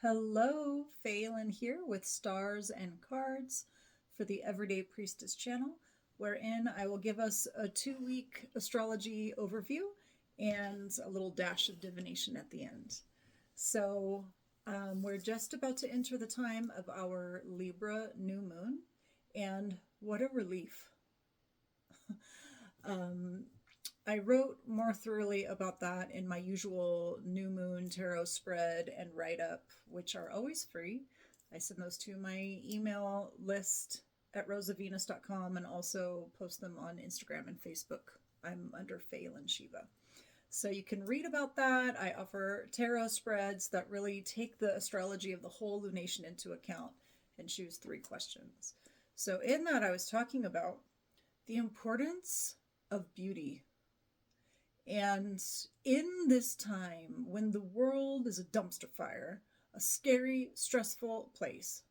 Hello, Faelan here with Stars and Cards for the Everyday Priestess channel, wherein I will give us a 2 week astrology overview and a little dash of divination at the end. So, we're just about to enter the time of our Libra new moon, and what a relief. Um, I wrote more thoroughly about that in my usual new moon tarot spread and write up, which are always free. I send those to my email list at rosavenus.com and also post them on Instagram and Facebook. I'm under Faelan Shiva. So you can read about that. I offer tarot spreads that really take the astrology of the whole lunation into account and choose 3 questions. So in that, I was talking about the importance of beauty. And in this time, when the world is a dumpster fire, a scary, stressful place,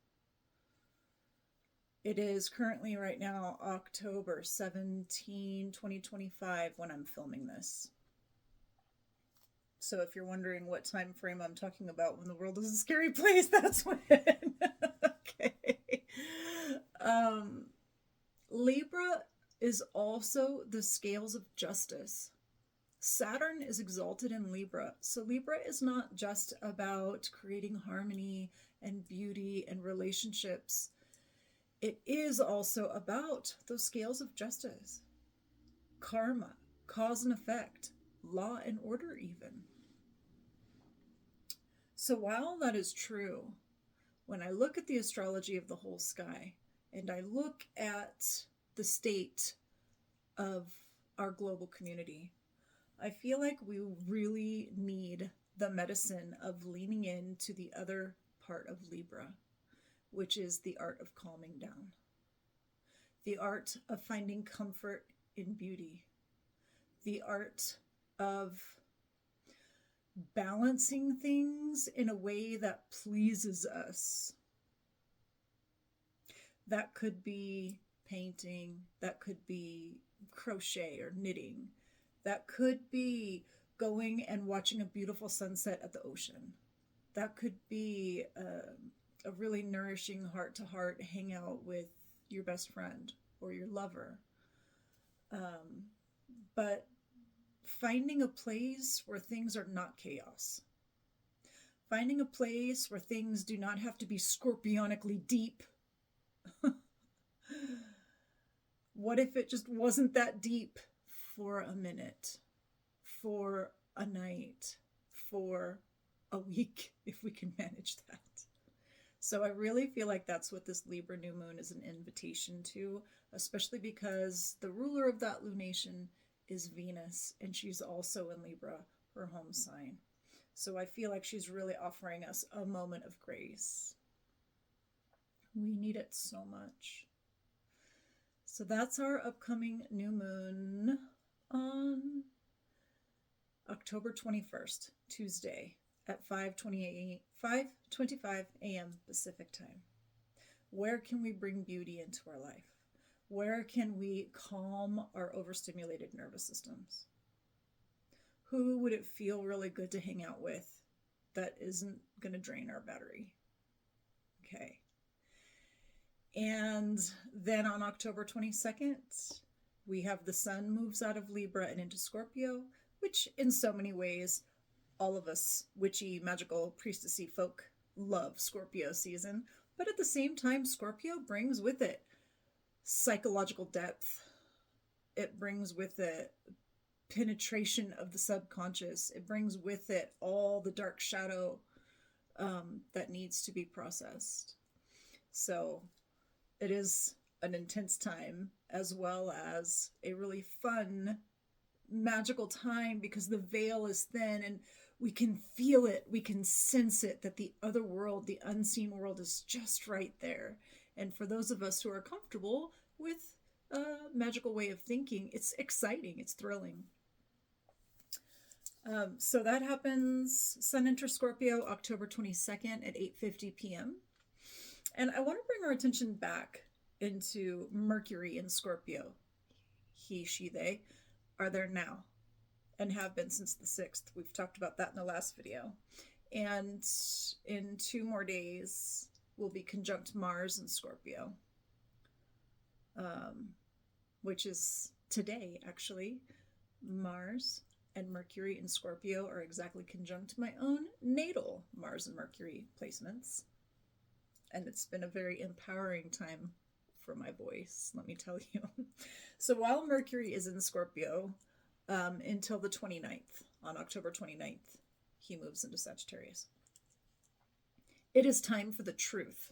it is currently right now October 17, 2025, when I'm filming this. So if you're wondering what time frame I'm talking about when the world is a scary place, that's when. Okay. Libra is also the scales of justice. Saturn is exalted in Libra. So Libra is not just about creating harmony and beauty and relationships. It is also about those scales of justice, karma, cause and effect, law and order, even. So while that is true, when I look at the astrology of the whole sky and I look at the state of our global community, I feel like we really need the medicine of leaning into the other part of Libra, which is the art of calming down, the art of finding comfort in beauty, the art of balancing things in a way that pleases us. That could be painting, that could be crochet or knitting, that could be going and watching a beautiful sunset at the ocean. That could be a really nourishing heart to heart hangout with your best friend or your lover. But finding a place where things are not chaos. Finding a place where things do not have to be scorpionically deep. What if it just wasn't that deep for a minute, for a night, for a week, if we can manage that? So I really feel like that's what this Libra new moon is an invitation to, especially because the ruler of that lunation is Venus, and she's also in Libra, her home sign. So I feel like she's really offering us a moment of grace. We need it so much. So that's our upcoming new moon on October 21st, Tuesday at 5:25 a.m. Pacific time. Where can we bring beauty into our life? Where can we calm our overstimulated nervous systems? Who would it feel really good to hang out with that isn't going to drain our battery? Okay. And then on October 22nd, we have the sun moves out of Libra and into Scorpio, which in so many ways, all of us witchy, magical, priestessy folk love Scorpio season. But at the same time, Scorpio brings with it psychological depth. It brings with it penetration of the subconscious. It brings with it all the dark shadow that needs to be processed. So it is an intense time as well as a really fun, magical time because the veil is thin and we can feel it, we can sense it, that the other world, the unseen world, is just right there. And for those of us who are comfortable with a magical way of thinking, it's exciting, it's thrilling. So that happens, Sun enters Scorpio October 22nd at 8:50 p.m. And I want to bring our attention back into Mercury in Scorpio. He, she, they are there now and have been since the 6th. We've talked about that in the last video. And in 2 more days, we'll be conjunct Mars and Scorpio, which is today, actually. Mars and Mercury in Scorpio are exactly conjunct my own natal Mars and Mercury placements. And it's been a very empowering time for my voice, let me tell you. So while Mercury is in Scorpio until the 29th, on October 29th, he moves into Sagittarius. It is time for the truth.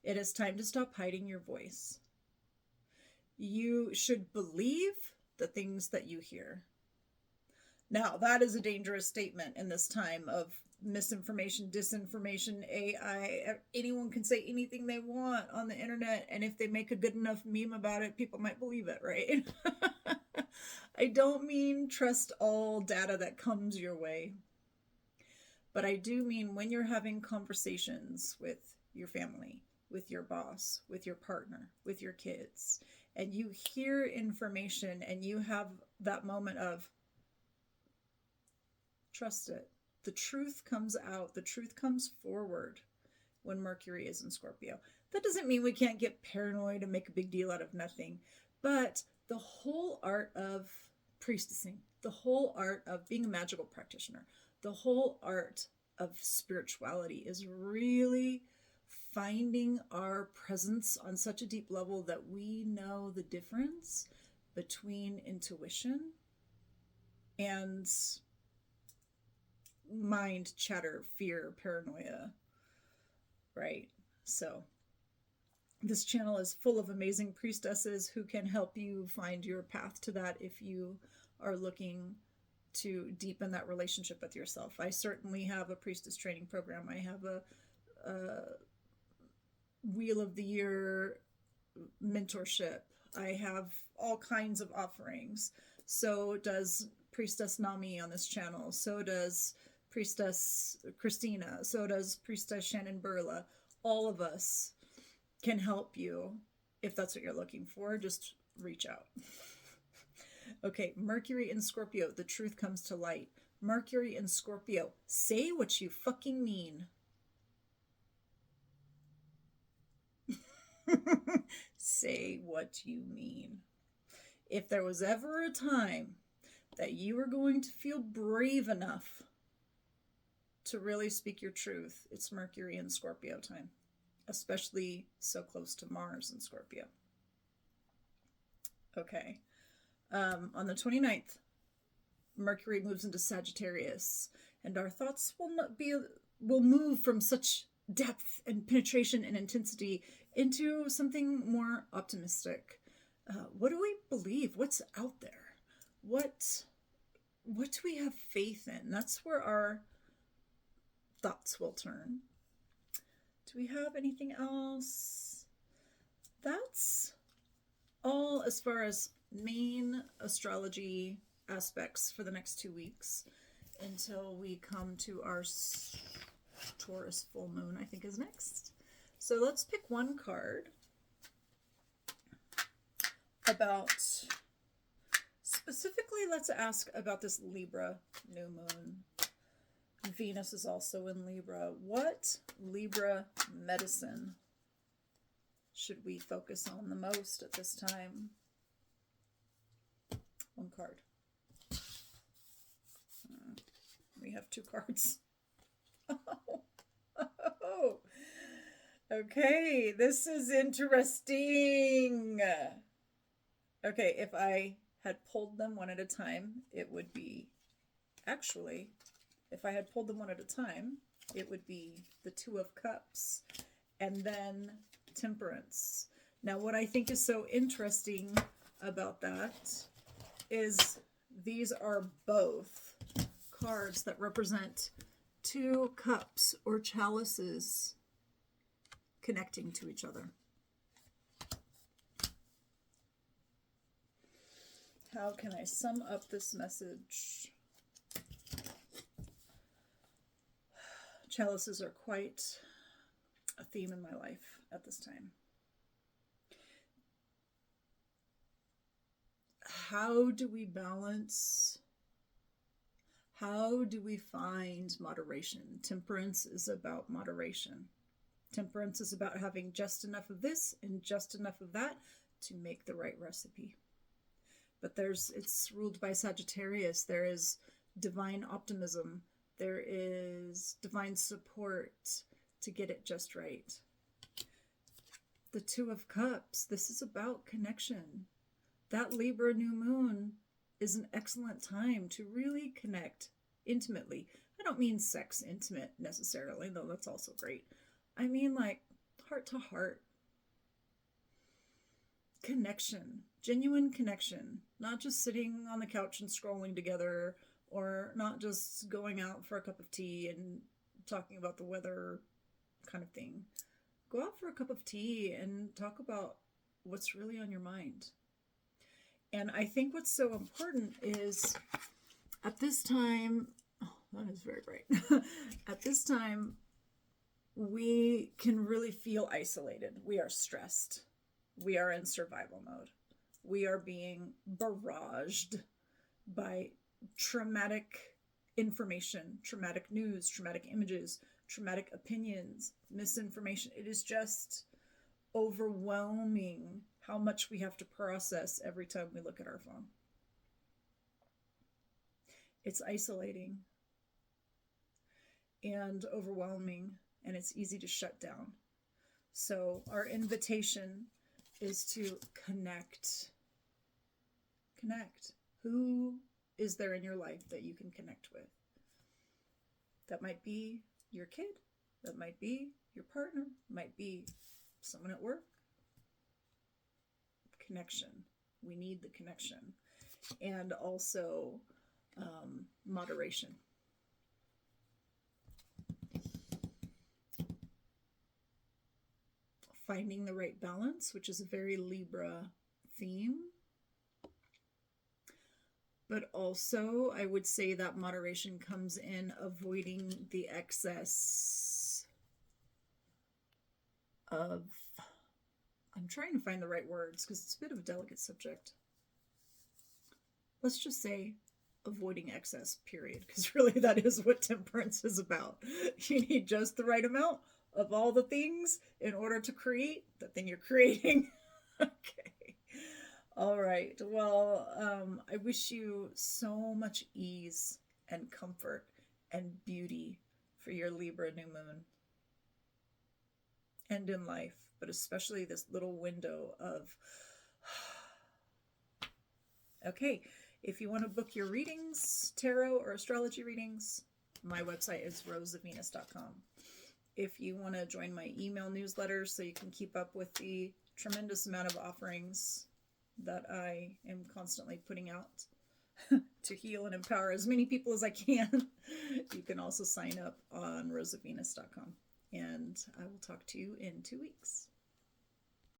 It is time to stop hiding your voice. You should believe the things that you hear. Now, that is a dangerous statement in this time of misinformation, disinformation, AI. Anyone can say anything they want on the internet, and if they make a good enough meme about it, people might believe it, right? I don't mean trust all data that comes your way, but I do mean when you're having conversations with your family, with your boss, with your partner, with your kids, and you hear information and you have that moment of, trust it. The truth comes out. The truth comes forward when Mercury is in Scorpio. That doesn't mean we can't get paranoid and make a big deal out of nothing. But the whole art of priestessing, the whole art of being a magical practitioner, the whole art of spirituality is really finding our presence on such a deep level that we know the difference between intuition and mind chatter, fear, paranoia, right? So this channel is full of amazing priestesses who can help you find your path to that if you are looking to deepen that relationship with yourself. I certainly have a priestess training program. I have a Wheel of the Year mentorship. I have all kinds of offerings. So does Priestess Nami on this channel. So does Priestess Christina. So does Priestess Shannon Burla. All of us can help you if that's what you're looking for. Just reach out. Okay, Mercury in Scorpio, the truth comes to light. Mercury in Scorpio, say what you fucking mean. Say what you mean. If there was ever a time that you were going to feel brave enough to really speak your truth, it's Mercury in Scorpio time, especially so close to Mars in Scorpio. Okay. On the 29th, Mercury moves into Sagittarius, and our thoughts will move from such depth and penetration and intensity into something more optimistic. What do we believe? What's out there? What do we have faith in? That's where our thoughts will turn. Do we have anything else? That's all as far as main astrology aspects for the next 2 weeks until we come to our Taurus full moon, I think is next. So let's pick one card about, specifically let's ask about this Libra new moon. Venus is also in Libra. What Libra medicine should we focus on the most at this time? One card. We have 2 cards. Oh. Okay, this is interesting. Okay, if I had pulled them one at a time, it would be, actually, if I had pulled them one at a time, it would be the 2 of Cups and then Temperance. Now, what I think is so interesting about that is these are both cards that represent 2 cups or chalices connecting to each other. How can I sum up this message? Chalices are quite a theme in my life at this time. How do we balance How do we find moderation? Temperance is about moderation. Temperance is about having just enough of this and just enough of that to make the right recipe. But it's ruled by Sagittarius. There is divine optimism. There is divine support to get it just right. The Two of Cups. This is about connection. That Libra new moon is an excellent time to really connect intimately. I don't mean sex intimate necessarily, though that's also great. I mean like heart to heart. Connection. Genuine connection. Not just sitting on the couch and scrolling together, or not just going out for a cup of tea and talking about the weather kind of thing. Go out for a cup of tea and talk about what's really on your mind. And I think what's so important is at this time, oh, that is very bright. At this time, we can really feel isolated. We are stressed. We are in survival mode. We are being barraged by traumatic information, traumatic news, traumatic images, traumatic opinions, misinformation. It is just overwhelming how much we have to process every time we look at our phone. It's isolating and overwhelming, and it's easy to shut down. So our invitation is to connect. Connect. Who is there in your life that you can connect with? That might be your kid. That might be your partner. Might be someone at work. Connection. We need the connection. And also moderation. Finding the right balance, which is a very Libra theme. But also, I would say that moderation comes in avoiding the excess of, I'm trying to find the right words because it's a bit of a delicate subject. Let's just say avoiding excess, period, because really that is what temperance is about. You need just the right amount of all the things in order to create the thing you're creating. Okay. All right. Well, I wish you so much ease and comfort and beauty for your Libra new moon and in life, but especially this little window of, okay, if you want to book your readings, tarot or astrology readings, my website is roseofvenus.com. If you want to join my email newsletter so you can keep up with the tremendous amount of offerings that I am constantly putting out to heal and empower as many people as I can, you can also sign up on roseofvenus.com. And I will talk to you in 2 weeks.